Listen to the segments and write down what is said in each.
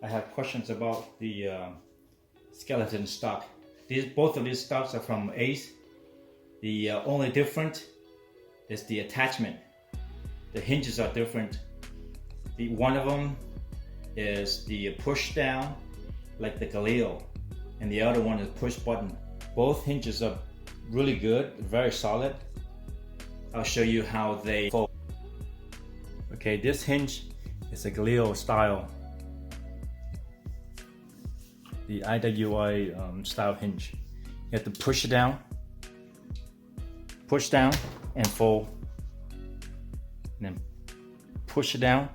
I have questions about the skeleton stock. Both of these stocks are from ACE. The only difference is the attachment. The hinges are different. One of them is the push down, like the Gailil, and the other one is push button. Both hinges are really good, very solid. I'll show you how they fold. Okay, this hinge is a Gailil style, the IWI style hinge. You have to push down and fold, and then push it down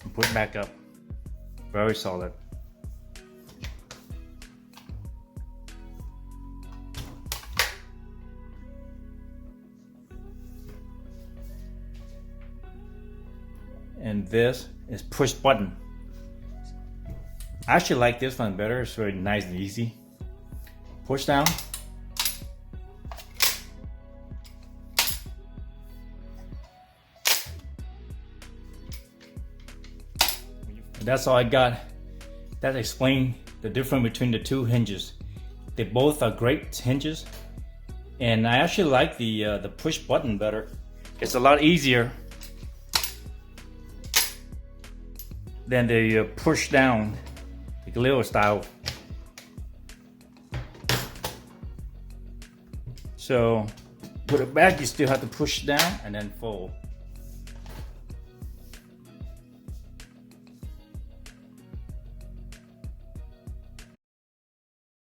and put it back up. Very solid. And this is push button. I actually like this one better. It's very nice and easy. Push down. And that's all I got. That explains the difference between the two hinges. They both are great hinges, and I actually like the push button better. It's a lot easier than the push down, the Gailil style. So put it back, you still have to push down and then fold.